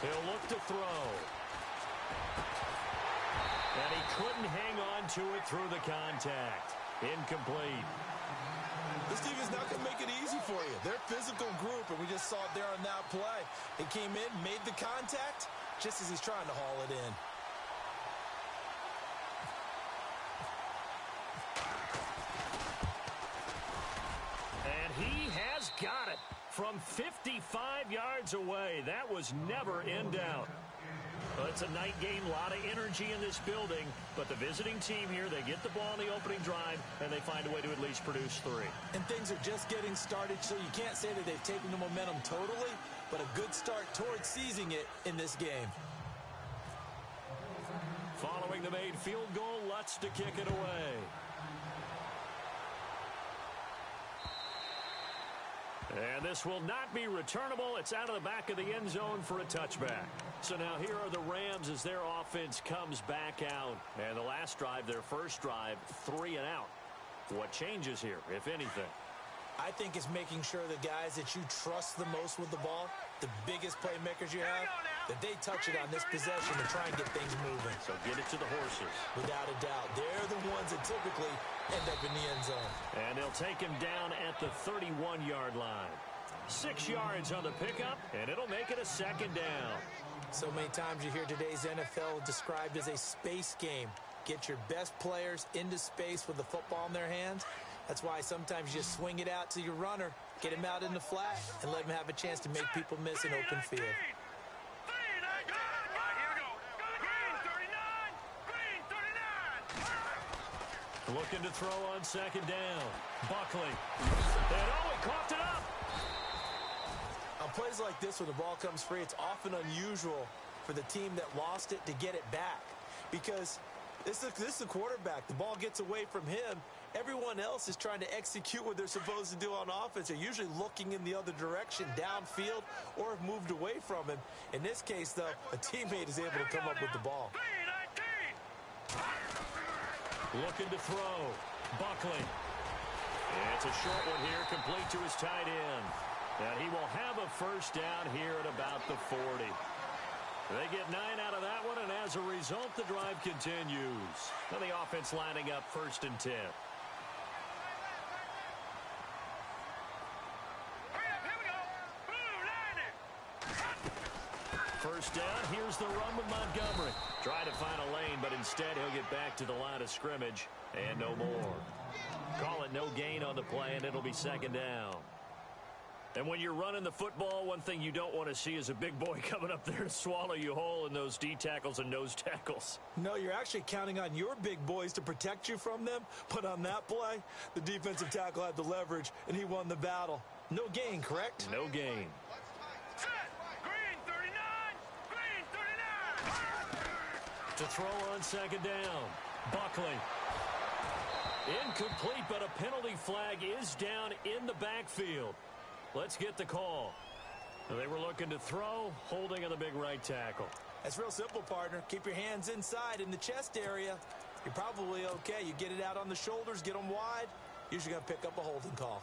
He'll look to throw. And he couldn't hang on to it through the contact. Incomplete. This team is not going to make it easy for you. They're a physical group, and we just saw it there on that play. He came in, made the contact, just as he's trying to haul it in. And he has got it from 55 yards away. That was never in doubt. Well, it's a night game, a lot of energy in this building, but the visiting team here, they get the ball in the opening drive, and they find a way to at least produce 3. And things are just getting started, so you can't say that they've taken the momentum totally, but a good start towards seizing it in this game. Following the made field goal, Lutz to kick it away. And this will not be returnable. It's out of the back of the end zone for a touchback. So now here are the Rams as their offense comes back out. And the last drive, their first drive, 3 and out. What changes here, if anything? I think it's making sure the guys that you trust the most with the ball, the biggest playmakers you have, that they touch it on this possession to try and get things moving. So get it to the horses. Without a doubt. They're the ones that typically end up in the end zone. And they'll take him down at the 31-yard line. 6 yards on the pickup, and it'll make it a second down. So many times you hear today's NFL described as a space game. Get your best players into space with the football in their hands. That's why sometimes you just swing it out to your runner, get him out in the flat, and let him have a chance to make people miss an open field. Looking to throw on second down. Buckley. And he coughed it up. On plays like this, when the ball comes free, it's often unusual for the team that lost it to get it back. Because this is the quarterback. The ball gets away from him. Everyone else is trying to execute what they're supposed to do on offense. They're usually looking in the other direction, downfield, or have moved away from him. In this case, though, a teammate is able to come up with the ball. Looking to throw. Buckley. It's a short one here, complete to his tight end. And he will have a first down here at about the 40. They get 9 out of that one, and as a result, the drive continues. And the offense lining up 1st and 10. First down, here's the run with Montgomery. Try to find a lane, but instead he'll get back to the line of scrimmage, and no more. Call it no gain on the play, and it'll be second down. And when you're running the football, one thing you don't want to see is a big boy coming up there to swallow you whole in those D tackles and nose tackles. No, you're actually counting on your big boys to protect you from them. But on that play, the defensive tackle had the leverage, and he won the battle. No gain, correct? No gain. To throw on second down. Buckley. Incomplete, but a penalty flag is down in the backfield. Let's get the call. They were looking to throw, holding on the big right tackle. That's real simple, partner. Keep your hands inside in the chest area. You're probably okay. You get it out on the shoulders, get them wide. Usually going to pick up a holding call.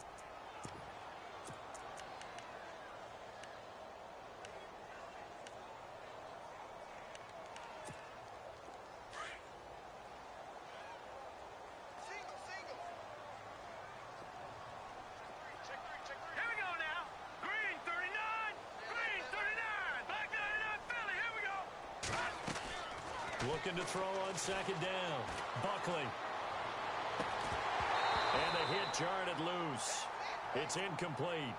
Looking to throw on second down. Buckley. And the hit jarred it loose. It's incomplete.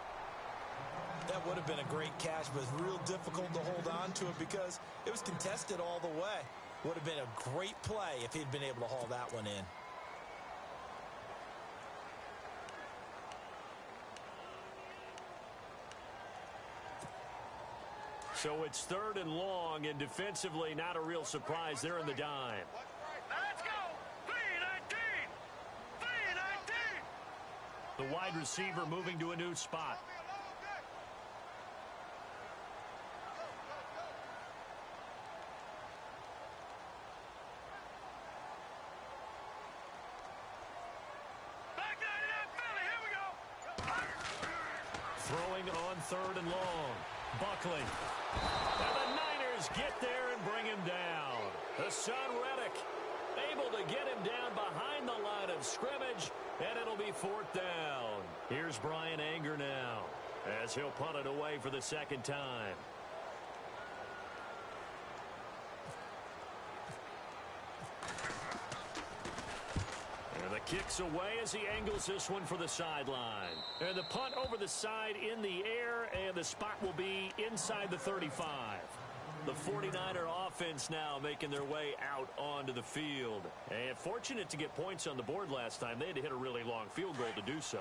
That would have been a great catch, but it's real difficult to hold on to it because it was contested all the way. Would have been a great play if he'd been able to haul that one in. So it's 3rd and long, and defensively not a real surprise. They're in the dime. Let's go! 3-19! 3-19! The wide receiver moving to a new spot. Back 99, Philly, here we go! Throwing on 3rd and long. Buckley. And the defenders get there and bring him down. Hassan Reddick able to get him down behind the line of scrimmage, and it'll be 4th down. Here's Brian Anger now as he'll punt it away for the second time. And the kick's away as he angles this one for the sideline. And the punt over the side in the air, and the spot will be inside the 35. The 49er offense now making their way out onto the field. And fortunate to get points on the board last time. They had to hit a really long field goal to do so.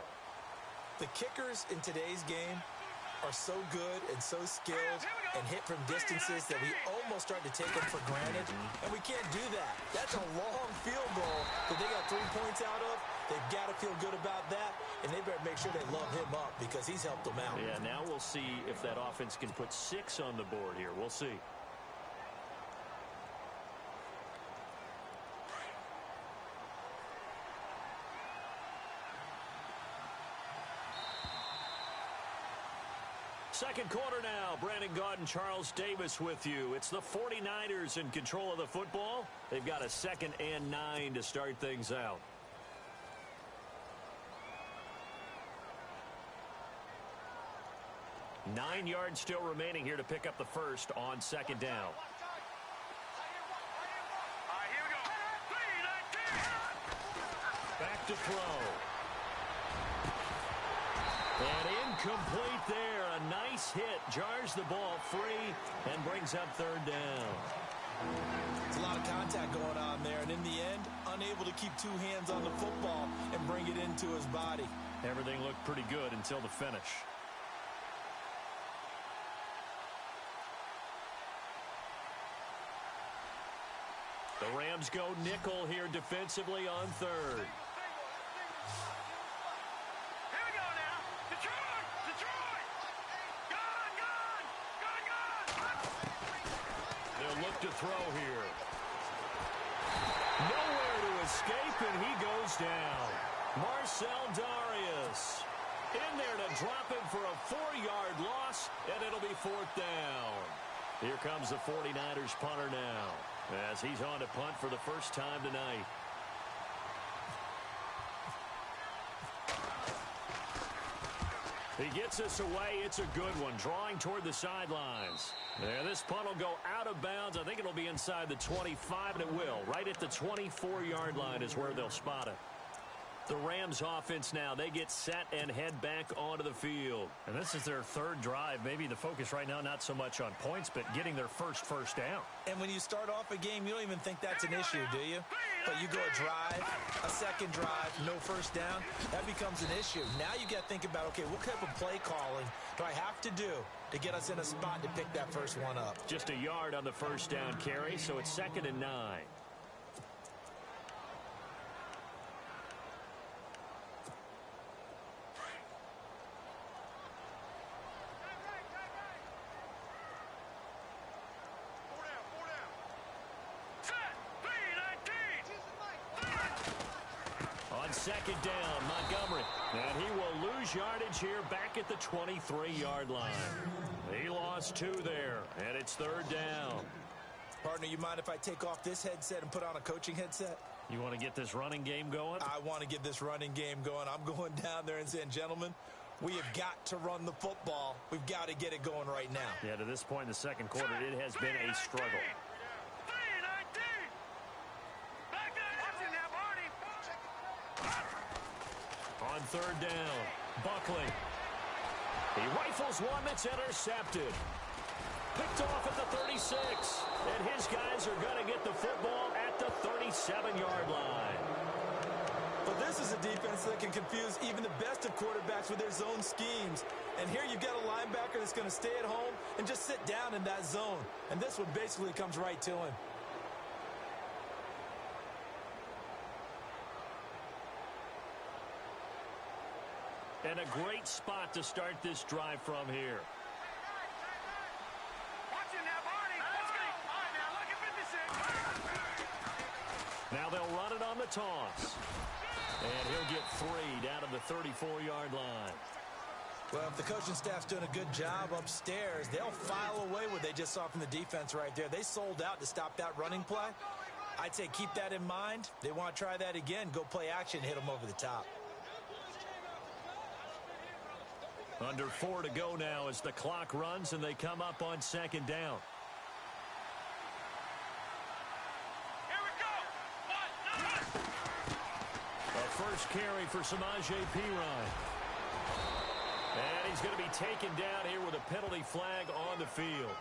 The kickers in today's game are so good and so skilled and hit from distances that we almost start to take them for granted. And we can't do that. That's a long field goal that they got 3 points out of. They've got to feel good about that, and they better make sure they love him up because he's helped them out. Yeah, now we'll see if that offense can put 6 on the board here. We'll see. Second quarter now. Brandon Gaudin, Charles Davis with you. It's the 49ers in control of the football. They've got a 2nd and 9 to start things out. Nine yards still remaining here to pick up the first on 2nd down. All right, here we go. 3-19. Back to throw. And incomplete there. A nice hit. Jars the ball free and brings up 3rd down. There's a lot of contact going on there, and in the end, unable to keep 2 hands on the football and bring it into his body. Everything looked pretty good until the finish. The Rams go nickel here defensively on 3rd. Here we go now. Detroit! Detroit! Gun! Gun! Gun! Gun! They'll look to throw here. Nowhere to escape, and he goes down. Marcel Darius in there to drop him for a 4-yard loss, and it'll be 4th down. Here comes the 49ers punter now as he's on to punt for the first time tonight. He gets us away. It's a good one. Drawing toward the sidelines. There, this punt will go out of bounds. I think it'll be inside the 25, and it will. Right at the 24-yard line is where they'll spot it. The Rams offense now, they get set and head back onto the field. And this is their 3rd drive. Maybe the focus right now not so much on points, but getting their first down. And when you start off a game, you don't even think that's an issue, do you? But you go a drive, a 2nd drive, no 1st down, that becomes an issue. Now you got to think about, okay, what type of play calling do I have to do to get us in a spot to pick that first one up? Just a yard on the 1st down carry, so it's 2nd and 9. On 2nd down, Montgomery. And he will lose yardage here back at the 23-yard line. He lost 2 there, and it's 3rd down. Partner, you mind if I take off this headset and put on a coaching headset? You want to get this running game going? I want to get this running game going. I'm going down there and saying, gentlemen, we have got to run the football. We've got to get it going right now. Yeah, to this point in the second quarter, it has been a struggle. 3-19. Back there. On 3rd down, Buckley. He rifles one that's intercepted. Picked off at the 36. And his guys are going to get the football at the 37-yard line. But this is a defense that can confuse even the best of quarterbacks with their zone schemes. And here you've got a linebacker that's going to stay at home and just sit down in that zone. And this one basically comes right to him. And a great spot to start this drive from here. Watch it now, Barney. Let's go. All right, now, look at 56. Now they'll run it on the toss. And he'll get 3 down to the 34-yard line. Well, if the coaching staff's doing a good job upstairs, they'll file away what they just saw from the defense right there. They sold out to stop that running play. I'd say keep that in mind. They want to try that again. Go play action, hit them over the top. Under 4 to go now as the clock runs and they come up on second down. Here we go. A first carry for Samaje Perine. And he's going to be taken down here with a penalty flag on the field.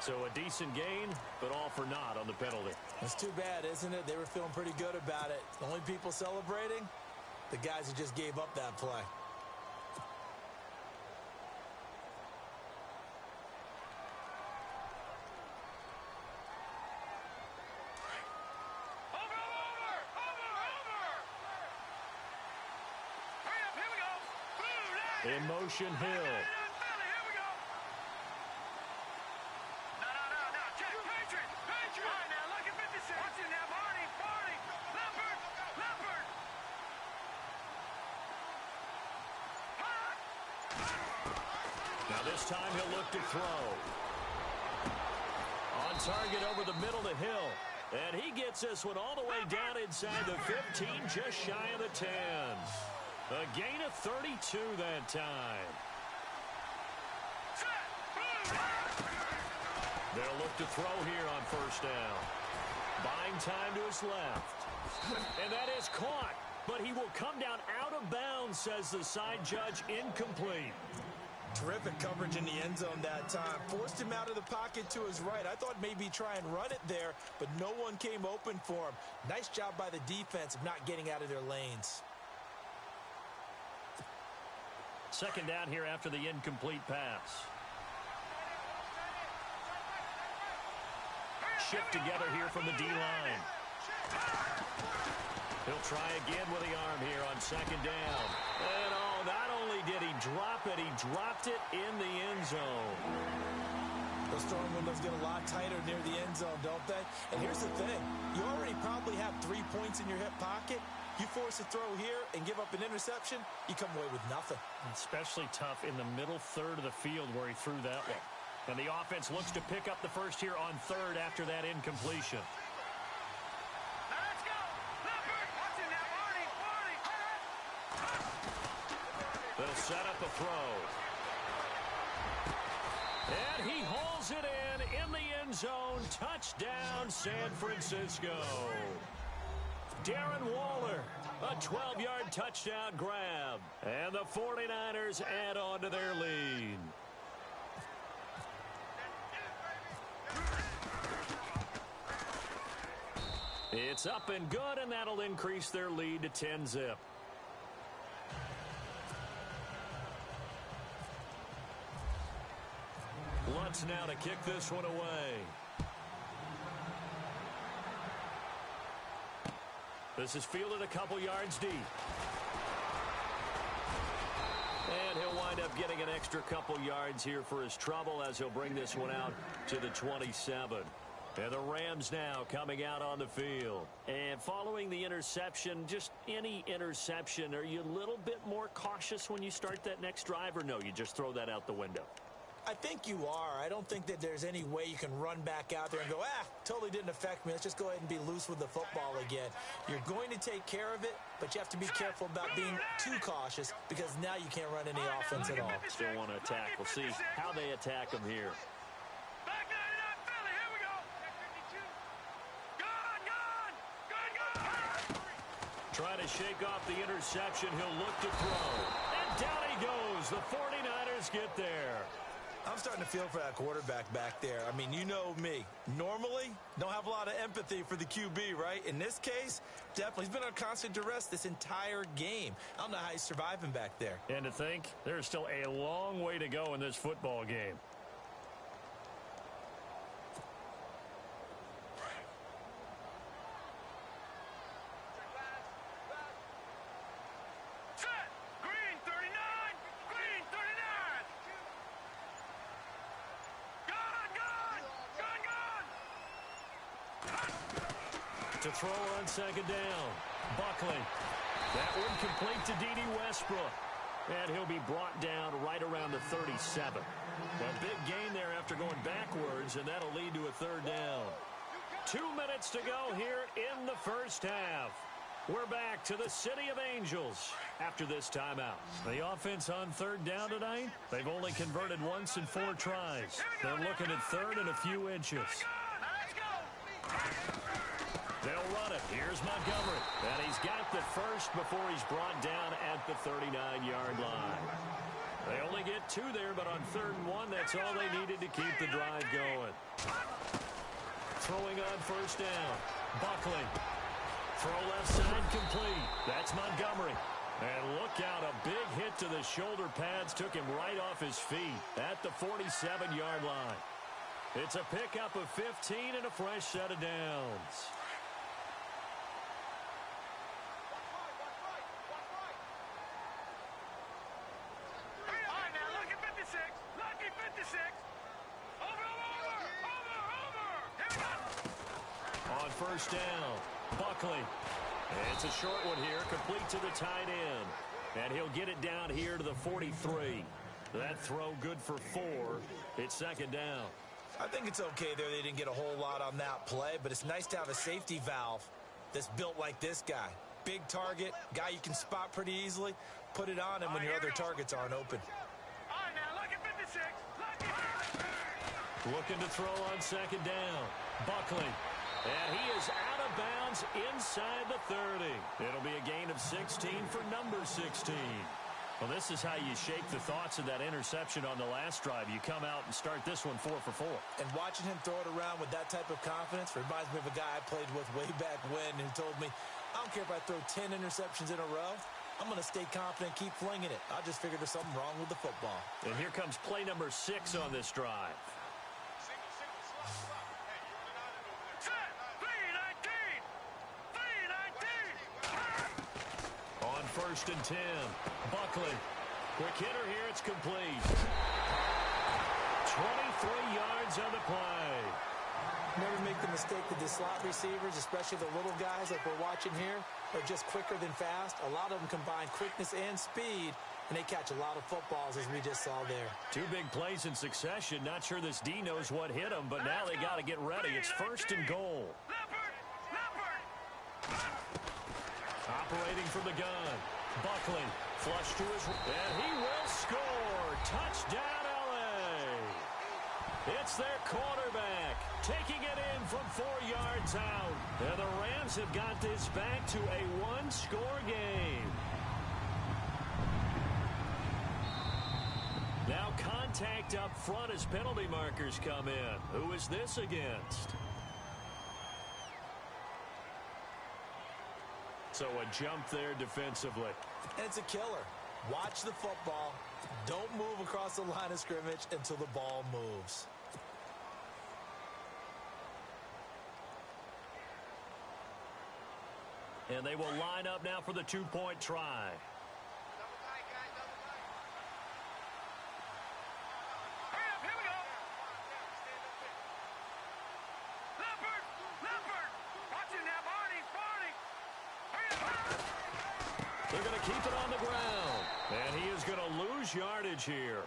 So a decent gain, but all for naught on the penalty. It's too bad, isn't it? They were feeling pretty good about it. The only people celebrating, the guys who just gave up that play. In motion, Hill. Here we go. No. Check. Patriots. All right, now, look at 56. Watch it now. Barney. Leopard. Now this time he'll look to throw. On target over the middle to Hill. And he gets this one all the way down inside the 15, just shy of the 10. A gain of 32 that time. They'll look to throw here on first down. Buying time to his left. And that is caught. But he will come down out of bounds, says the side judge, incomplete. Terrific coverage in the end zone that time. Forced him out of the pocket to his right. I thought maybe try and run it there, but no one came open for him. Nice job by the defense of not getting out of their lanes. Second down here after the incomplete pass. Shift together here from the D-line. He'll try again with the arm here on second down. And not only did he drop it, he dropped it in the end zone. Those throwing windows get a lot tighter near the end zone, don't they? And here's the thing. You already probably have 3 points in your hip pocket. You force a throw here and give up an interception, you come away with nothing. Especially tough in the middle third of the field where he threw that one. And the offense looks to pick up the first here on third after that incompletion. Let's go. Leopard. Watch it now. Barney. They'll set up a throw. And he hauls it in the end zone. Touchdown, San Francisco. Darren Waller, a 12-yard touchdown grab. And the 49ers add on to their lead. It's up and good, and that'll increase their lead to 10-zip. Lutz now to kick this one away. This is fielded a couple yards deep. And he'll wind up getting an extra couple yards here for his trouble as he'll bring this one out to the 27. And the Rams now coming out on the field. And following the interception, just any interception, are you a little bit more cautious when you start that next drive, or no, you just throw that out the window? I think you are. I don't think that there's any way you can run back out there and go, totally didn't affect me. Let's just go ahead and be loose with the football again. You're going to take care of it, but you have to be careful about being too cautious because now you can't run any offense at all. Still want to attack. We'll see how they attack him here. Back 99 Philly. Here we go. Gone. Trying to shake off the interception. He'll look to throw. And down he goes. The 49ers get there. I'm starting to feel for that quarterback back there. I mean, you know me. Normally, don't have a lot of empathy for the QB, right? In this case, definitely. He's been on constant duress this entire game. I don't know how he's surviving back there. And to think, there's still a long way to go in this football game. To throw on second down. Buckley. That one complete to D.D. Westbrook. And he'll be brought down right around the 37. A big gain there after going backwards, and that'll lead to a third down. 2 minutes to go here in the first half. We're back to the City of Angels after this timeout. The offense on third down tonight, they've only converted once in 4 tries. They're looking at third and a few inches. They'll run it. Here's Montgomery. And he's got the first before he's brought down at the 39-yard line. They only get 2 there, but on 3rd and 1, that's all they needed to keep the drive going. Throwing on first down. Buckley. Throw left side complete. That's Montgomery. And look out, a big hit to the shoulder pads took him right off his feet at the 47-yard line. It's a pickup of 15 and a fresh set of downs. On first down, Buckley. It's a short one here, complete to the tight end. And he'll get it down here to the 43. That throw good for 4. It's second down. I think it's okay there. They didn't get a whole lot on that play, but it's nice to have a safety valve that's built like this guy. Big target, guy you can spot pretty easily. Put it on him when your other targets aren't open. Looking to throw on second down. Buckley. And he is out of bounds inside the 30. It'll be a gain of 16 for number 16. Well, this is how you shape the thoughts of that interception on the last drive. You come out and start this one 4 for 4. And watching him throw it around with that type of confidence reminds me of a guy I played with way back when who told me, I don't care if I throw 10 interceptions in a row. I'm going to stay confident, keep flinging it. I just figured there's something wrong with the football. And here comes play number 6 on this drive. On first and 10, Buckley. Quick hitter here, it's complete. 23 yards on the play. Never make the mistake that the slot receivers, especially the little guys like we're watching here, are just quicker than fast. A lot of them combine quickness and speed, and they catch a lot of footballs, as we just saw there. 2 big plays in succession. Not sure this D knows what hit them, but now they got to get ready. It's first and goal. Operating from the gun. Buckley, flush to his... And he will score. Touchdown, L.A. It's their quarterback taking it in from 4 yards out. And the Rams have got this back to a 1-score game. Now contact up front as penalty markers come in. Who is this against? So a jump there defensively. And it's a killer. Watch the football. Don't move across the line of scrimmage until the ball moves. And they will line up now for the 2-point try. They're going to keep it on the ground. And he is going to lose yardage here.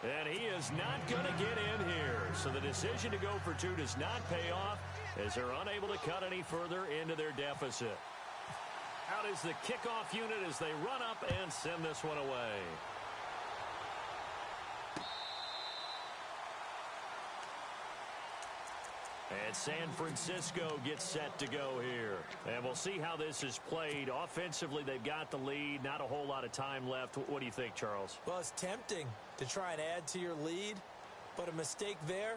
And he is not going to get in here. So the decision to go for 2 does not pay off as they're unable to cut any further into their deficit. Out is the kickoff unit as they run up and send this one away. And San Francisco gets set to go here. And we'll see how this is played. Offensively, they've got the lead. Not a whole lot of time left. What do you think, Charles? Well, it's tempting to try and add to your lead, but a mistake there,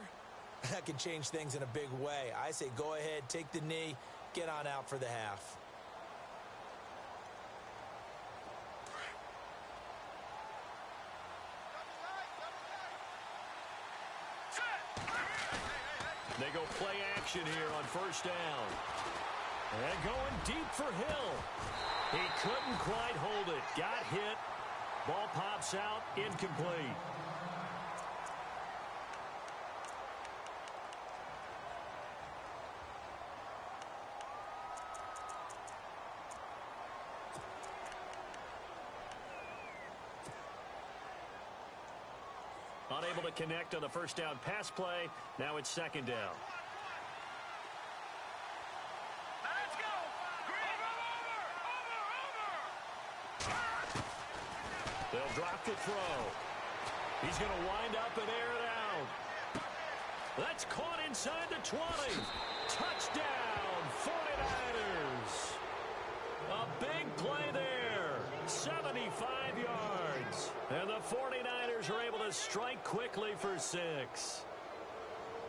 that can change things in a big way. I say go ahead, take the knee, get on out for the half. They go play action here on first down. And going deep for Hill. He couldn't quite hold it. Got hit. Ball pops out. Incomplete. Unable to connect on the first down pass play. Now it's second down. Let's go. Green, over. They'll drop the throw. He's going to wind up and air it out. That's caught inside the 20. Touchdown, 49ers. A big play there. 75 yards. And the 49ers are able to strike quickly for 6.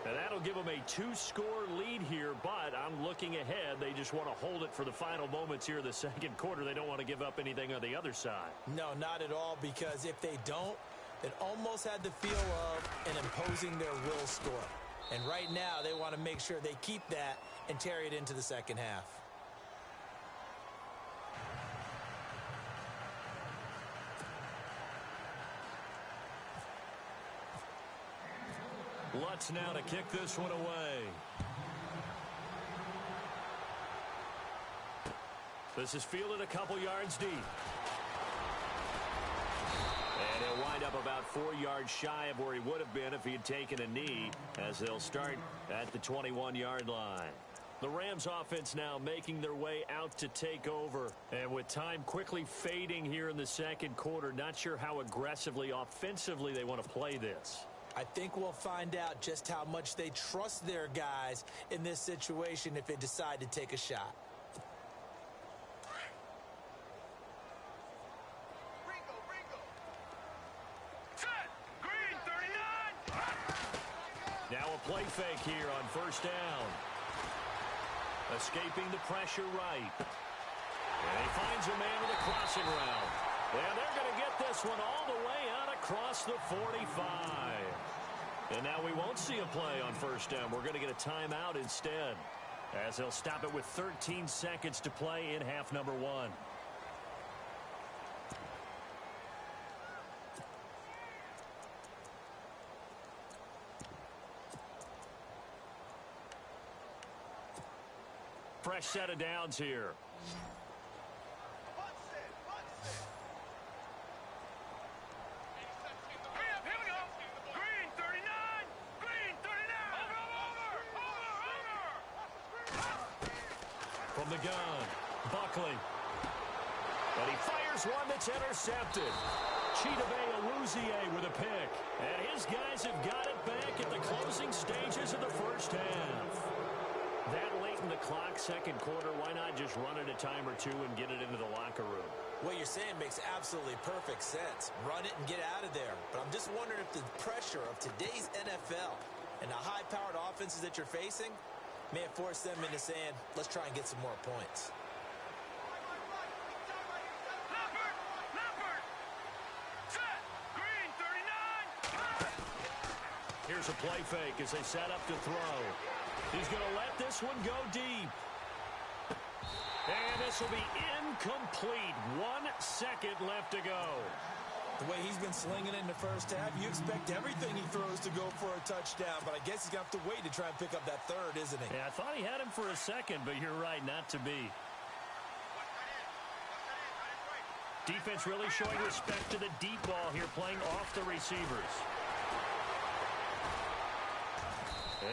And that'll give them a 2-score lead here, but I'm looking ahead. They just want to hold it for the final moments here in the second quarter. They don't want to give up anything on the other side. No, not at all, because if they don't, it almost had the feel of an imposing their will score. And right now, they want to make sure they keep that and carry it into the second half. Lutz now to kick this one away. This is fielded a couple yards deep. And he'll wind up about 4 yards shy of where he would have been if he had taken a knee, as they'll start at the 21-yard line. The Rams offense now making their way out to take over. And with time quickly fading here in the second quarter, not sure how aggressively, offensively they want to play this. I think we'll find out just how much they trust their guys in this situation if they decide to take a shot. Set. Green, 39. Now a play fake here on first down. Escaping the pressure right. And he finds a man with a crossing route. And they're going to get this one all the way out across the 45. And now we won't see a play on first down. We're going to get a timeout instead, as they'll stop it with 13 seconds to play in half number 1. Fresh set of downs here. Here we go. Green, 39. Green, 39. Over. From the gun, Buckley. And he fires one that's intercepted. Chidobe with a pick. And his guys have got it back at the closing stages of the first half. That late in the clock, second quarter, why not just run it a time or two and get it into the locker room? What you're saying makes absolutely perfect sense. Run it and get out of there. But I'm just wondering if the pressure of today's NFL and the high-powered offenses that you're facing may have forced them into saying, let's try and get some more points. Leopard. Set. Green, 39. Here's a play fake as they set up to throw. He's going to let this one go deep. And this will be incomplete. 1 second left to go. The way he's been slinging in the first half, you expect everything he throws to go for a touchdown, but I guess he's going to have to wait to try and pick up that third, isn't he? Yeah, I thought he had him for a second, but you're right, not to be. Defense really showing respect to the deep ball here, playing off the receivers.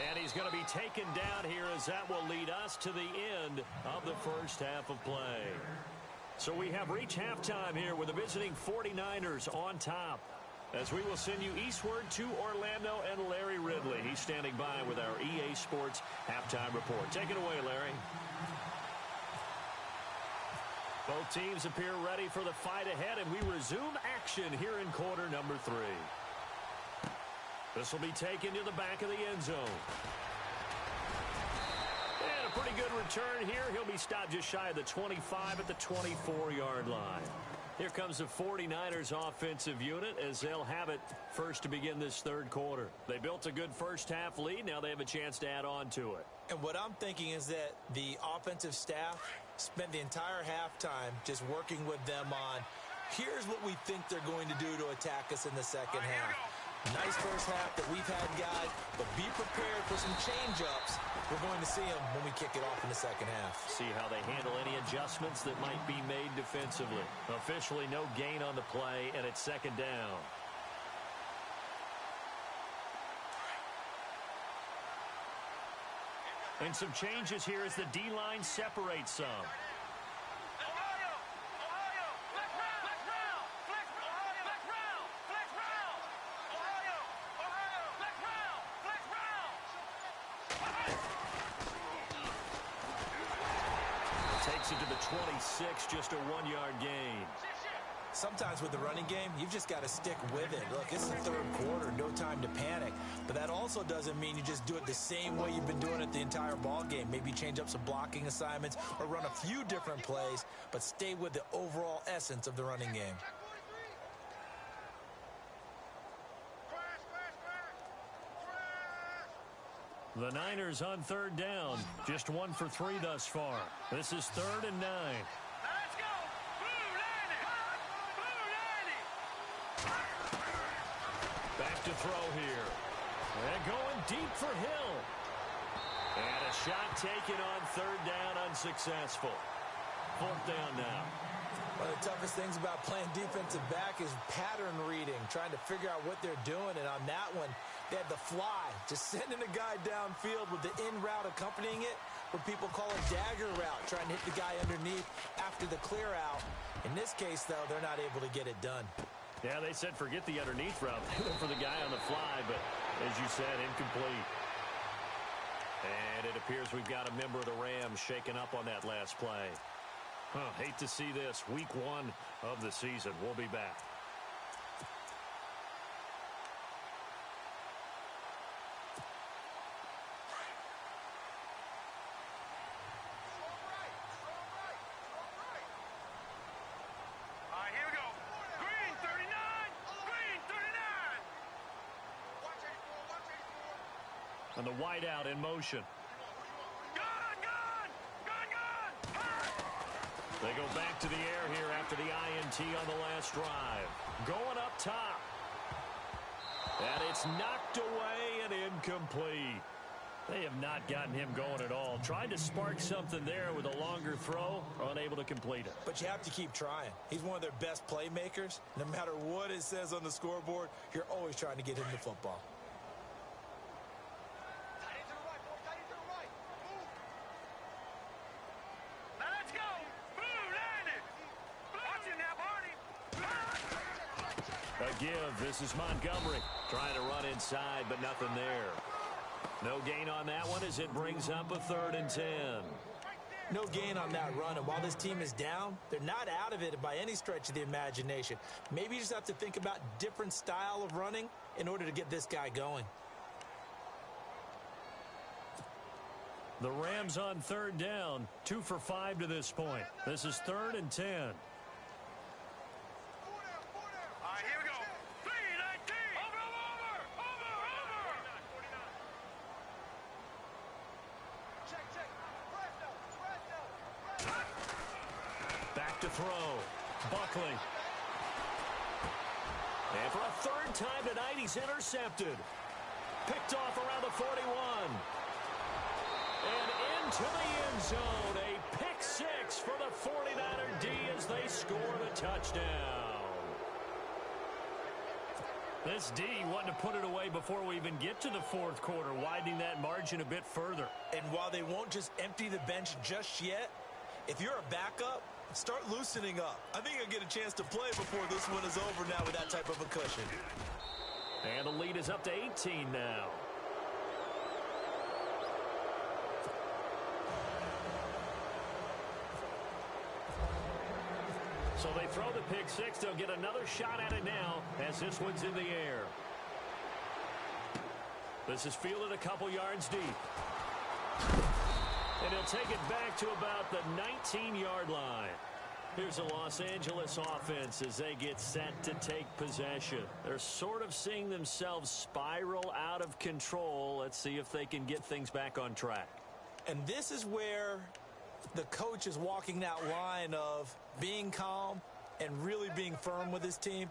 And he's going to be taken down here, as that will lead us to the end of the first half of play. So we have reached halftime here with the visiting 49ers on top, as we will send you eastward to Orlando and Larry Ridley. He's standing by with our EA Sports halftime report. Take it away, Larry. Both teams appear ready for the fight ahead, and we resume action here in quarter number 3. This will be taken to the back of the end zone. And a pretty good return here. He'll be stopped just shy of the 25 at the 24-yard line. Here comes the 49ers offensive unit, as they'll have it first to begin this third quarter. They built a good first half lead. Now they have a chance to add on to it. And what I'm thinking is that the offensive staff spent the entire halftime just working with them on, here's what we think they're going to do to attack us in the second half. Nice first half that we've had, guys, but be prepared for some change-ups. We're going to see them when we kick it off in the second half. See how they handle any adjustments that might be made defensively. Officially no gain on the play, and it's second down. And some changes here as the D-line separates some. Ohio! Ohio! Flex round! Flex round! Flex Ohio! Flex round! Flex round! Ohio! Ohio! Flex round! Flex round! Takes it to the 26, just a 1-yard gain. Sometimes with the running game, you've just got to stick with it. Look, it's the third quarter, no time to panic. But that also doesn't mean you just do it the same way you've been doing it the entire ball game. Maybe change up some blocking assignments or run a few different plays, but stay with the overall essence of the running game. The Niners on third down. Just 1 for 3 thus far. This is 3rd and 9. Let's go! Blue landing! Blue landing! Back to throw here. And going deep for Hill. And a shot taken on 3rd down, unsuccessful. 4th down now. One of the toughest things about playing defensive back is pattern reading, trying to figure out what they're doing. And on that one, they had the fly, just sending a guy downfield with the in route accompanying it, what people call a dagger route, trying to hit the guy underneath after the clear out. In this case, though, they're not able to get it done. Yeah, they said forget the underneath route. They went for the guy on the fly, but as you said, incomplete. And it appears we've got a member of the Rams shaken up on that last play. Hate to see this. Week 1 of the season. We'll be back. All right, here we go. Green 39! Green 39! And the wideout in motion. They go back to the air here after the INT on the last drive. Going up top. And it's knocked away and incomplete. They have not gotten him going at all. Tried to spark something there with a longer throw, unable to complete it. But you have to keep trying. He's one of their best playmakers. No matter what it says on the scoreboard, you're always trying to get him the football. Let's go! Blue landing! Watch it now, Barney! A give. This is Montgomery. Trying to run inside, but nothing there. No gain on that one as it brings up a 3rd and 10. No gain on that run, and while this team is down, they're not out of it by any stretch of the imagination. Maybe you just have to think about different style of running in order to get this guy going. The Rams on 3rd down, 2 for 5 to this point. This is 3rd and 10. All right, here we go. 3-19! Over! Back to throw. Buckley. And for a 3rd time tonight, he's intercepted. Picked off around the 41. And into the end zone. A pick 6 for the 49er D as they score the touchdown. This D wanting to put it away before we even get to the 4th quarter, widening that margin a bit further. And while they won't just empty the bench just yet, if you're a backup, start loosening up. I think you'll get a chance to play before this one is over now with that type of a cushion. And the lead is up to 18 now. So they throw the pick 6. They'll get another shot at it now as this one's in the air. This is fielded a couple yards deep. And he'll take it back to about the 19-yard line. Here's the Los Angeles offense as they get set to take possession. They're sort of seeing themselves spiral out of control. Let's see if they can get things back on track. And this is where the coach is walking that line of being calm and really being firm with his team.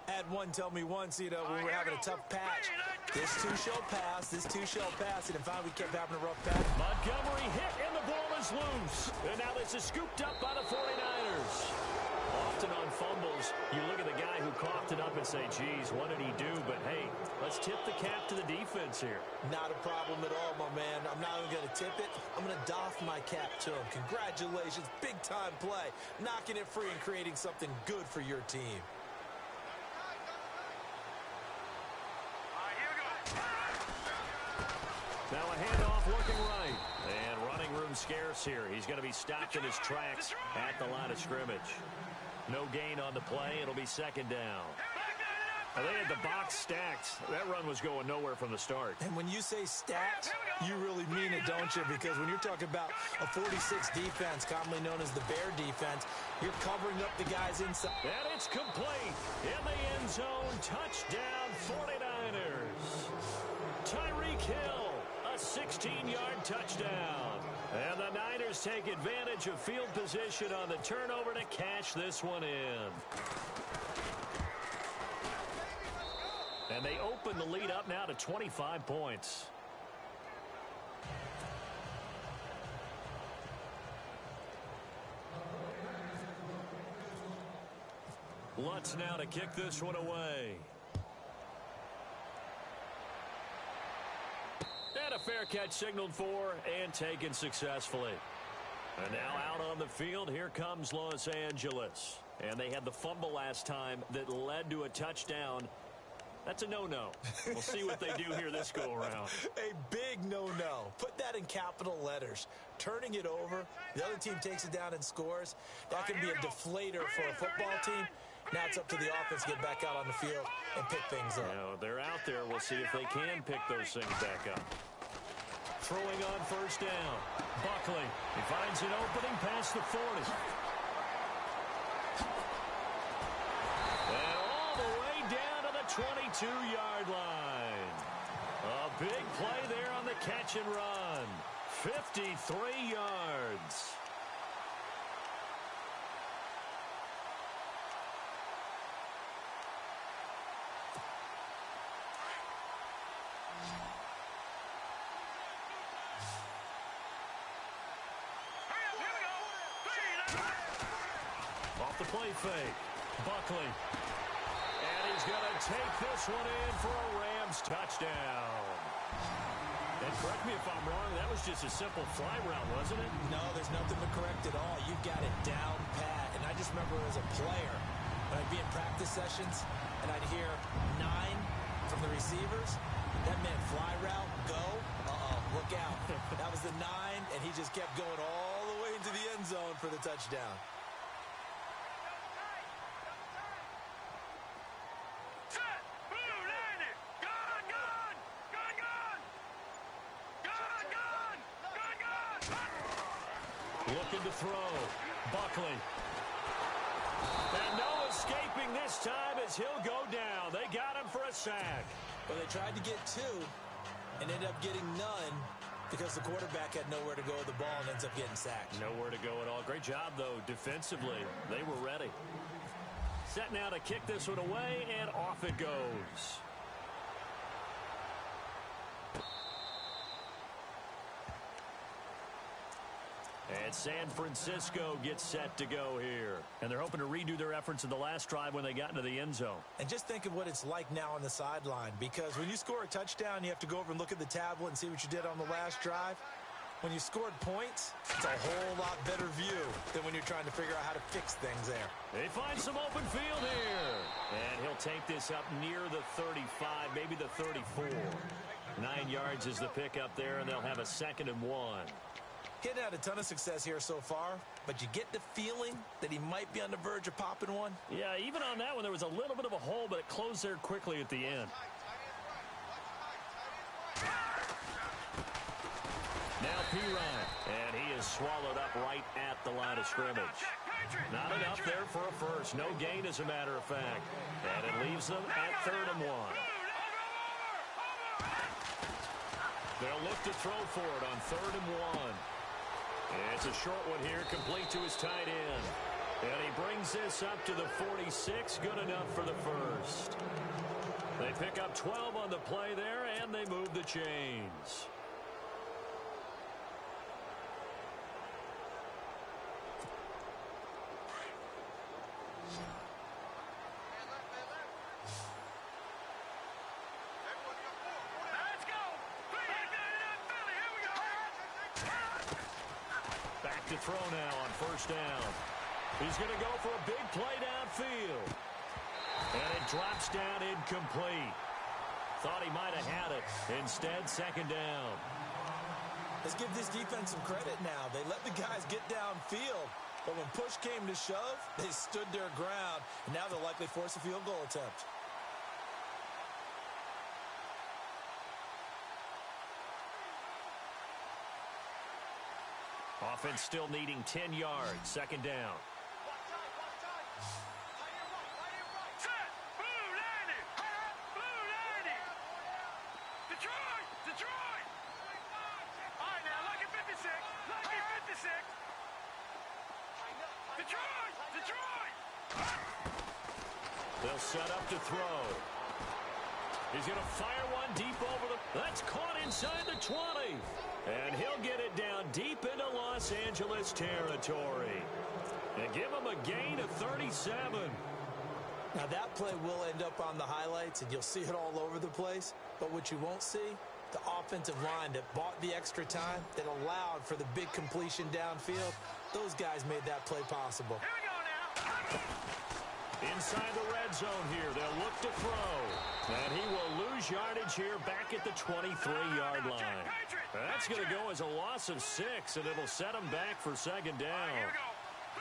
I had one tell me once, we were having a tough patch. This too shall pass, this too shall pass, and in fact we kept having a rough patch. Montgomery hit, and the ball is loose. And now this is scooped up by the 49ers. Off to often on fumbles, you look at the guy who coughed it up and say, geez, what did he do? But, hey, let's tip the cap to the defense here. Not a problem at all, my man. I'm not even going to tip it. I'm going to doff my cap to him. Congratulations. Big-time play. Knocking it free and creating something good for your team. Now a handoff looking right. And running room scarce here. He's going to be stopped in his tracks at the line of scrimmage. No gain on the play. It'll be second down. Well, they had the box stacked. That run was going nowhere from the start. And when you say stacked, you really mean it, don't you? Because when you're talking about a 46 defense, commonly known as the Bear defense, you're covering up the guys inside. And it's complete. In the end zone, touchdown 49ers. Tyreek Hill, a 16-yard touchdown. And the Niners take advantage of field position on the turnover to cash this one in. And they open the lead up now to 25 points. Lutz now to kick this one away. And a fair catch signaled for and taken successfully. And now out on the field, here comes Los Angeles. And they had the fumble last time that led to a touchdown. That's a no-no. We'll see what they do here this go-around. A big no-no. Put that in capital letters. Turning it over, the other team takes it down and scores. That can be a deflator for a football team. Now it's up to the offense to get back out on the field and pick things up. You know, they're out there. We'll see if they can pick those things back up. Throwing on first down. Buckley. He finds an opening past the 40. And all the way down to the 22-yard line. A big play there on the catch and run. 53 yards. Off the play fake. Buckley. And he's going to take this one in for a Rams touchdown. And correct me if I'm wrong, that was just a simple fly route, wasn't it? No, there's nothing to correct at all. You've got it down pat. And I just remember as a player, when I'd be in practice sessions and I'd hear 9 from the receivers, that meant fly route, go, look out. That was the 9, and he just kept going all the way into the end zone for the touchdown. Looking to throw. Buckley. And no escaping this time as he'll go down. They got him for a sack. Well, they tried to get 2 and ended up getting none because the quarterback had nowhere to go with the ball and ends up getting sacked. Nowhere to go at all. Great job, though, defensively. They were ready. Set now to kick this one away, and off it goes. And San Francisco gets set to go here. And they're hoping to redo their efforts in the last drive when they got into the end zone. And just think of what it's like now on the sideline, because when you score a touchdown, you have to go over and look at the tablet and see what you did on the last drive. When you scored points, it's a whole lot better view than when you're trying to figure out how to fix things there. They find some open field here. And he'll take this up near the 35, maybe the 34. 9 yards is the pickup there, and they'll have a 2nd and 1. He hadn't had a ton of success here so far, but you get the feeling that he might be on the verge of popping one. Yeah, even on that one, there was a little bit of a hole, but it closed there quickly at the end. Now Pirine, and he is swallowed up right at the line of scrimmage. Not enough there for a first. No gain, as a matter of fact. And it leaves them at 3rd and 1. They'll look to throw for it on 3rd and 1. It's a short one here, complete to his tight end. And he brings this up to the 46, good enough for the first. They pick up 12 on the play there, and they move the chains. back to throw now on first down. He's going to go for a big play downfield. And it drops down incomplete. Thought he might have had it. Instead, second down. Let's give this defense some credit now. They let the guys get downfield. But when push came to shove, they stood their ground. And now they'll likely force a field goal attempt. Offense still needing 10 yards. Second down. Set. Blue landing. Blue landing. Detroit. Detroit. All right, now, lucky 56. Lucky 56. Detroit. Detroit. They'll set up to throw. He's going to fire one deep over the... That's caught inside the 20. And he'll get it down deep into Los Angeles territory. And give him a gain of 37. Now, that play will end up on the highlights, and you'll see it all over the place. But what you won't see, the offensive line that bought the extra time, that allowed for the big completion downfield, those guys made that play possible. Here we go now. Inside the red zone here, they'll look to throw. And he will lose yardage here back at the 23-yard line. That's going to go as a loss of 6, and it'll set him back for second down. Here we go.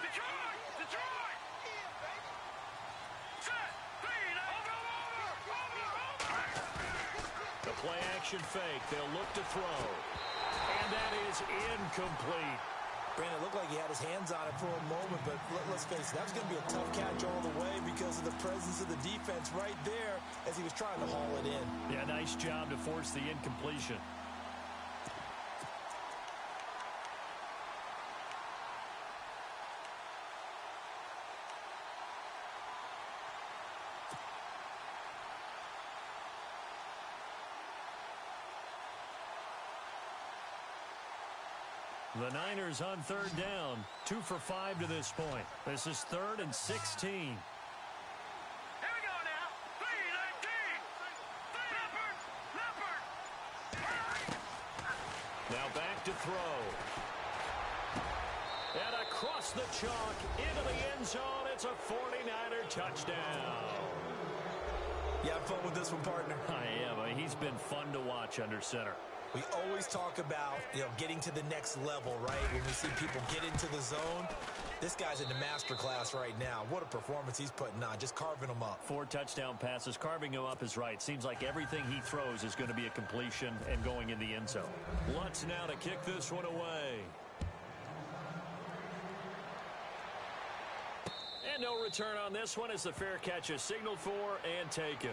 Detroit. Detroit. Set. Feed. Over. The play action fake. They'll look to throw. And that is incomplete. Brandon, it looked like he had his hands on it for a moment, but let's face it, that was going to be a tough catch all the way because of the presence of the defense right there as he was trying to haul it in. Yeah, nice job to force the incompletion. The Niners on third down, 2 for 5 to this point. This is 3rd and 16. Here we go now. 3-19. Leopard. Now back to throw. And across the chalk into the end zone. It's a 49er touchdown. You have fun with this one, partner? I am. He's been fun to watch under center. We always talk about, getting to the next level, right? When we see people get into the zone, this guy's in the master class right now. What a performance he's putting on, just carving them up. 4 touchdown passes. Carving him up is right. Seems like everything he throws is going to be a completion and going in the end zone. Lutz now to kick this one away. And no return on this one as the fair catch is signaled for and taken.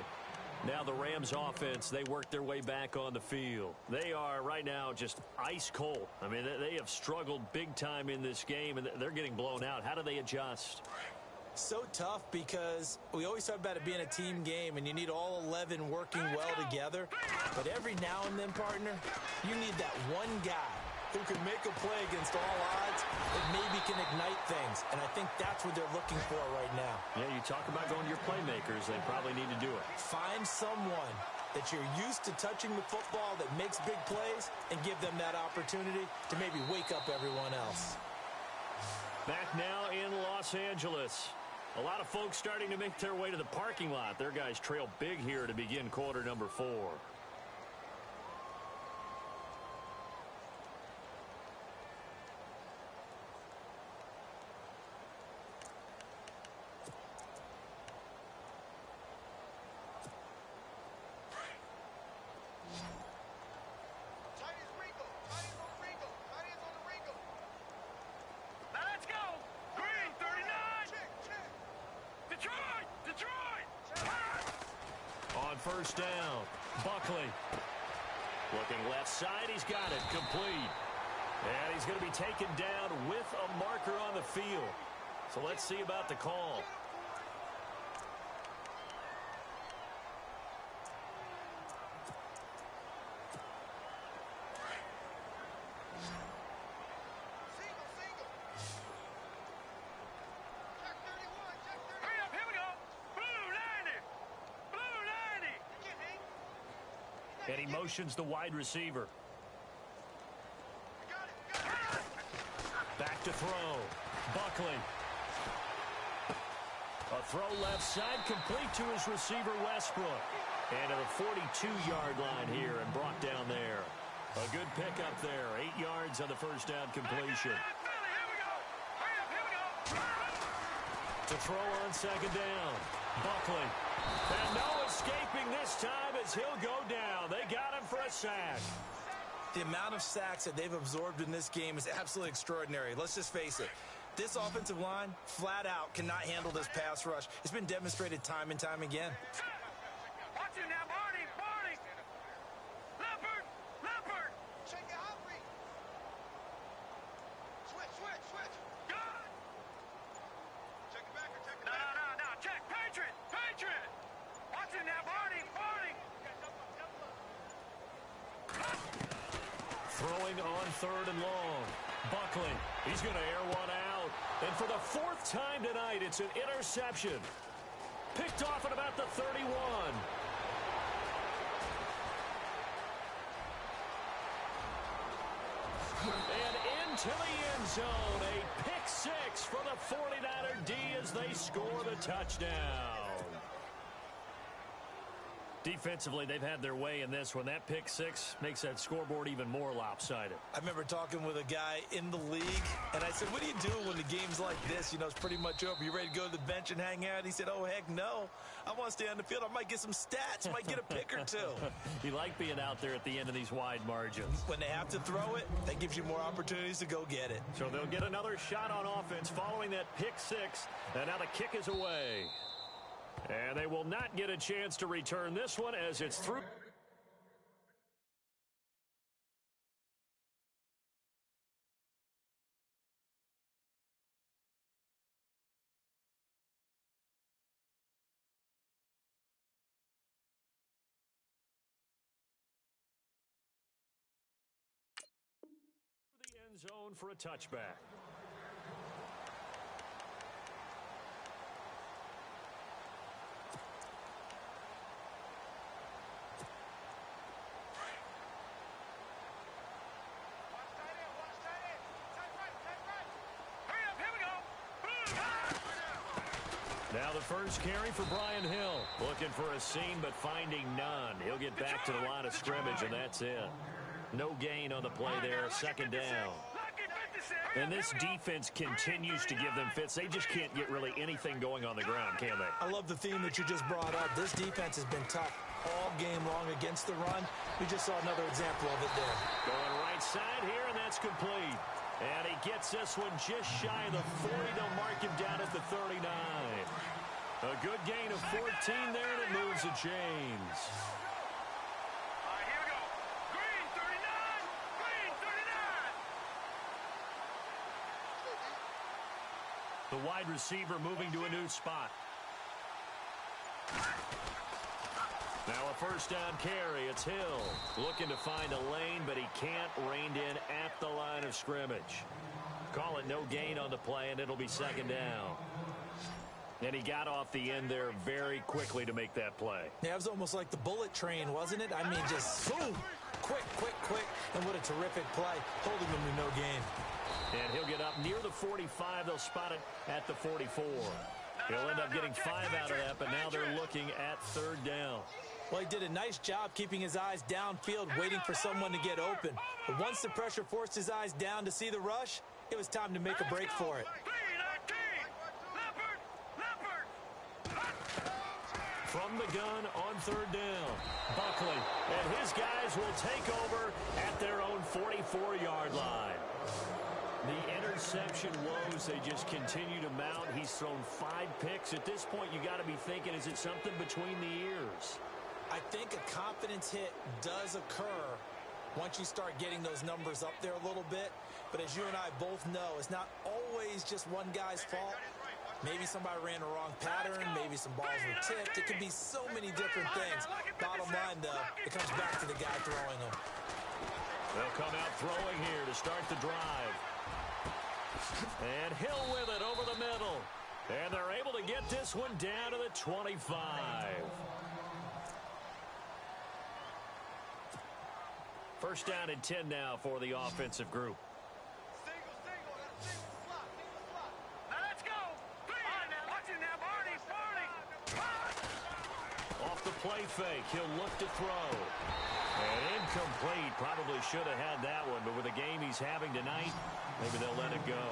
Now the Rams offense, they work their way back on the field. They are right now just ice cold. I mean, they have struggled big time in this game, and they're getting blown out. How do they adjust? So tough because we always talk about it being a team game, and you need all 11 working well together. But every now and then, partner, you need that one guy who can make a play against all odds that maybe can ignite things. And I think that's what they're looking for right now. Yeah, you talk about going to your playmakers. They probably need to do it. Find someone that you're used to touching the football that makes big plays and give them that opportunity to maybe wake up everyone else. Back now in Los Angeles. A lot of folks starting to make their way to the parking lot. Their guys trail big here to begin quarter number 4. First down. Buckley. Looking left side. He's got it. Complete. And he's going to be taken down with a marker on the field. So let's see about the call. And he motions the wide receiver. Back to throw. Buckley. A throw left side, complete to his receiver, Westbrook. And to the 42-yard line here and brought down there. A good pickup there. 8 yards on the first down completion. To throw on second down. Buckley. And no escaping this time as he'll go down. They got him for a sack. The amount of sacks that they've absorbed in this game is absolutely extraordinary. Let's just face it. This offensive line, flat out, cannot handle this pass rush. It's been demonstrated time and time again. Watch it now, Barney! Barney! Leopard! Leopard! Shake it, Humphrey! Switch, switch, switch! Good! Check it back or check it back? No. Check! Patriot! Patriot! Watch it now, Barney! Barney! Throwing on third and long. Buckley. He's going to air one out. And for the 4th time tonight, it's an interception. Picked off at about the 31. And into the end zone. A pick 6 for the 49er D as they score the touchdown. Defensively, they've had their way in this one. That pick 6 makes that scoreboard even more lopsided. I remember talking with a guy in the league, and I said, what do you do when the game's like this? You know, it's pretty much over. You ready to go to the bench and hang out? He said, oh, heck no. I want to stay on the field. I might get some stats. Might get a pick or two. You like being out there at the end of these wide margins. When they have to throw it, that gives you more opportunities to go get it. So they'll get another shot on offense following that pick 6, and now the kick is away. And they will not get a chance to return this one as it's through. The end zone for a touchback. Now the first carry for Brian Hill. Looking for a seam, but finding none. He'll get back to the line of scrimmage, and that's it. No gain on the play there, second down. And this defense continues to give them fits. They just can't get really anything going on the ground, can they? I love the theme that you just brought up. This defense has been tough all game long against the run. We just saw another example of it there. Going right side here, and that's complete. And he gets this one just shy of the 40. They'll mark him down at the 39. A good gain of 14 there, and it moves the chains. All right, here we go. Green 39. Green 39. The wide receiver moving to a new spot. Now a first down carry. It's Hill looking to find a lane, but he can't. Reined in at the line of scrimmage. Call it no gain on the play, and it'll be second down. And he got off the end there very quickly to make that play. Yeah, it was almost like the bullet train, wasn't it? I mean, just boom, quick, and what a terrific play, holding him to no gain. And he'll get up near the 45. They'll spot it at the 44. He'll end up getting 5 out of that, but now they're looking at third down. Well, he did a nice job keeping his eyes downfield, waiting for someone to get open. But once the pressure forced his eyes down to see the rush, it was time to make a break for it. From the gun on third down, Buckley and his guys will take over at their own 44-yard line. The interception woes, they just continue to mount. He's thrown 5 picks. At this point, you got to be thinking, is it something between the ears? I think a confidence hit does occur once you start getting those numbers up there a little bit. But as you and I both know, it's not always just one guy's fault. Maybe somebody ran the wrong pattern. Maybe some balls were tipped. It could be so many different things. Bottom line, though, it comes back to the guy throwing them. They'll come out throwing here to start the drive. And Hill with it over the middle. And they're able to get this one down to the 25. First down and 10 now for the offensive group. play fake. He'll look to throw. And incomplete. Probably should have had that one, but with the game he's having tonight, maybe they'll let it go.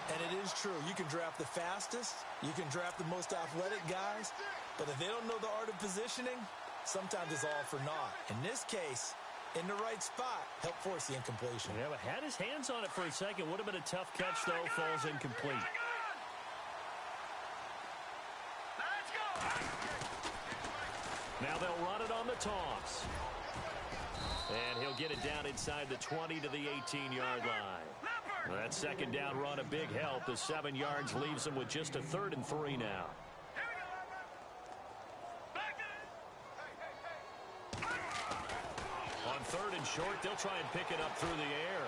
And it is true. You can draft the fastest. You can draft the most athletic guys. But if they don't know the art of positioning, sometimes it's all for naught. In this case, in the right spot, help force the incompletion. Yeah, but had his hands on it for a second. Would have been a tough catch, though. Falls incomplete. Now they'll run it on the toss. And he'll get it down inside the 20 to the 18-yard line. That second down run, a big help. The 7 yards leaves them with just a 3rd and 3 now. On 3rd and short, they'll try and pick it up through the air.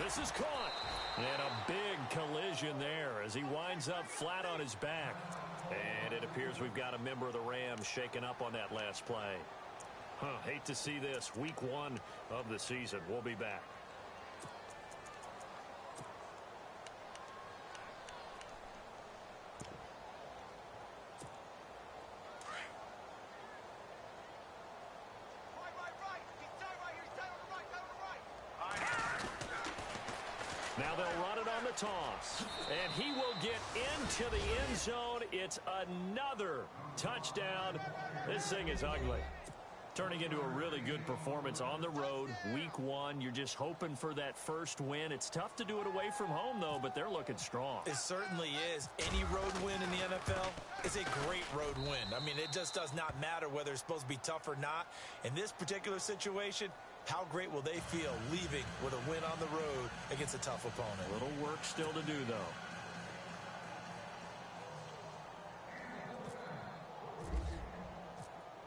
This is caught. And a big collision there as he winds up flat on his back. And it appears we've got a member of the Rams shaken up on that last play. Hate to see this. Week 1 of the season. We'll be back. Now they'll run it on the toss. And he will get into the end zone. It's another touchdown. This thing is ugly. Turning into a really good performance on the road. Week 1, you're just hoping for that first win. It's tough to do it away from home, though, but they're looking strong. It certainly is. Any road win in the NFL is a great road win. I mean, it just does not matter whether it's supposed to be tough or not. In this particular situation, how great will they feel leaving with a win on the road against a tough opponent? A little work still to do, though.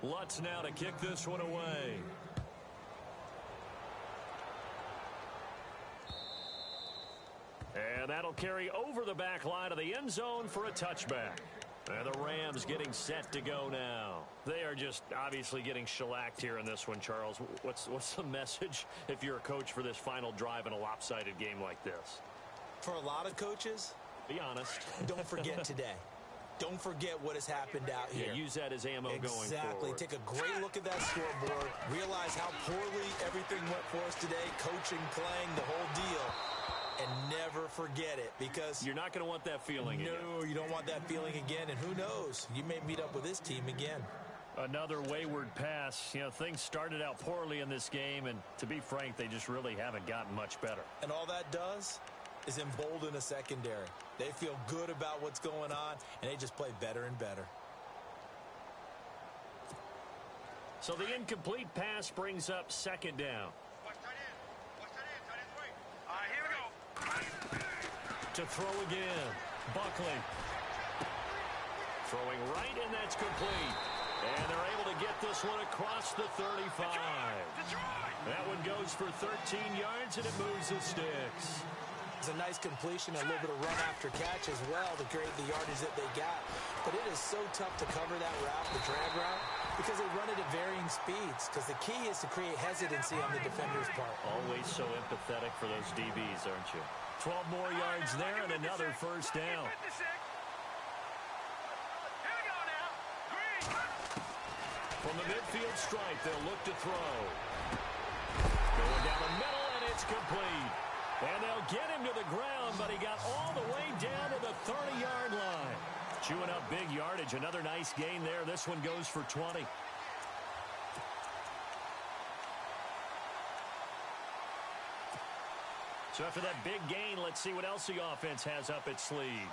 Lutz now to kick this one away. And that'll carry over the back line of the end zone for a touchback. And the Rams getting set to go now. They are just obviously getting shellacked here in this one, Charles. What's the message if you're a coach for this final drive in a lopsided game like this? For a lot of coaches, be honest. Don't forget today. Don't forget what has happened out here. Yeah, use that as ammo going forward. Exactly. Take a great look at that scoreboard. Realize how poorly everything went for us today. Coaching, playing, the whole deal. And never forget it, because you're not going to want that feeling again. No, you don't want that feeling again. And who knows? You may meet up with this team again. Another wayward pass. You know, things started out poorly in this game, and to be frank, they just really haven't gotten much better. And all that does is embolden a secondary. They feel good about what's going on, and they just play better and better. So the incomplete pass brings up 2nd down. To throw again. Buckley. Throwing right, and that's complete. And they're able to get this one across the 35. That one goes for 13 yards, and it moves the sticks. It's a nice completion, a little bit of run after catch as well to create the yardage that they got. But it is so tough to cover that route, the drag route, because they run it at varying speeds. Because the key is to create hesitancy on the defender's part. Always so empathetic for those DBs, aren't you? 12 more yards there and another 1st down. From the midfield stripe, they'll look to throw. Going down the middle, and it's complete. And they'll get him to the ground, but he got all the way down to the 30-yard line. Chewing up big yardage. Another nice gain there. This one goes for 20. So after that big gain, let's see what else the offense has up its sleeve. Here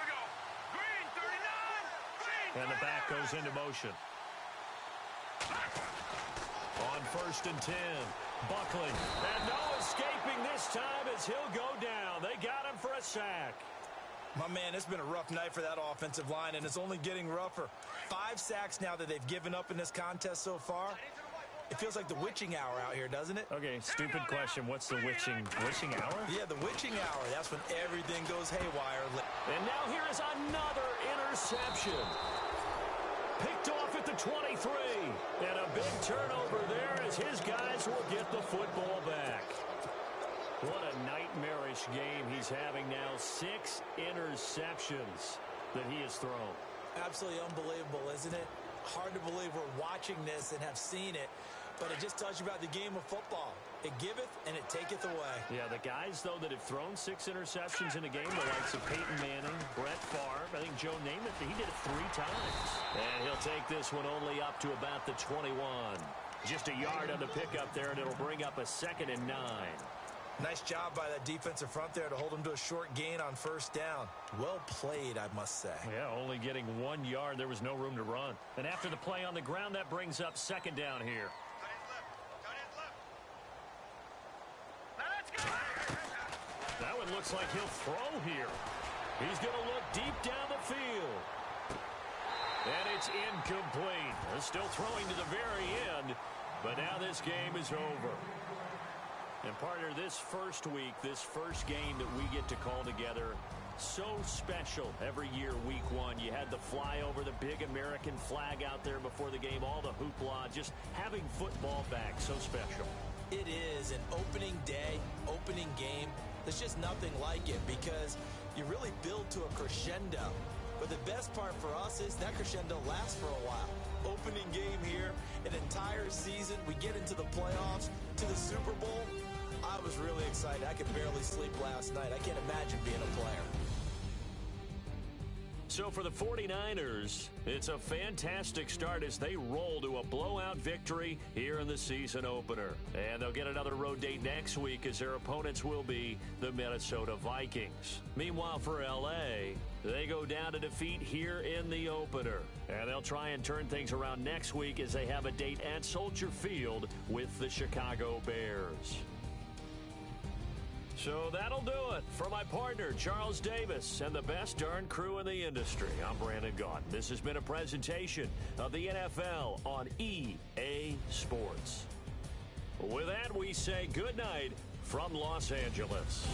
we go. Green, 39. Green, And the back goes into motion. On 1st and 10, Buckley. And no escaping this time as he'll go down. They got him for a sack. My man, it's been a rough night for that offensive line, and it's only getting rougher. 5 sacks now that they've given up in this contest so far. It feels like the witching hour out here, doesn't it? Okay, stupid question. What's the witching hour? Yeah, the witching hour. That's when everything goes haywire. And now here is another interception. Picked off at the 23. And a big turnover there as his guys will get the football back. What a nightmarish game he's having now. 6 interceptions that he has thrown. Absolutely unbelievable, isn't it? Hard to believe we're watching this and have seen it, but it just tells you about the game of football. It giveth and it taketh away. Yeah, the guys, though, that have thrown 6 interceptions in a game, the likes of Peyton Manning, Brett Favre, I think Joe Namath, he did it 3 times. And he'll take this one only up to about the 21. Just a yard on the pickup there, and it'll bring up a 2nd and 9. Nice job by that defensive front there to hold him to a short gain on first down. Well played, I must say. Yeah, only getting 1 yard. There was no room to run. And after the play on the ground, that brings up 2nd down here. That one looks like he'll throw here. He's going to look deep down the field. And it's incomplete. They're still throwing to the very end, but now this game is over. And partner, this first week, this first game that we get to call together, so special every year, week 1. You had the flyover, the big American flag out there before the game, all the hoopla, just having football back, so special. It is an opening day, opening game. There's just nothing like it because you really build to a crescendo. But the best part for us is that crescendo lasts for a while. Opening game here, an entire season. We get into the playoffs, to the Super Bowl. I was really excited. I could barely sleep last night. I can't imagine being a player. So for the 49ers, it's a fantastic start as they roll to a blowout victory here in the season opener. And they'll get another road date next week as their opponents will be the Minnesota Vikings. Meanwhile, for L.A., they go down to defeat here in the opener. And they'll try and turn things around next week as they have a date at Soldier Field with the Chicago Bears. So that'll do it. For my partner, Charles Davis, and the best darn crew in the industry, I'm Brandon Gaudin. This has been a presentation of the NFL on EA Sports. With that, we say good night from Los Angeles.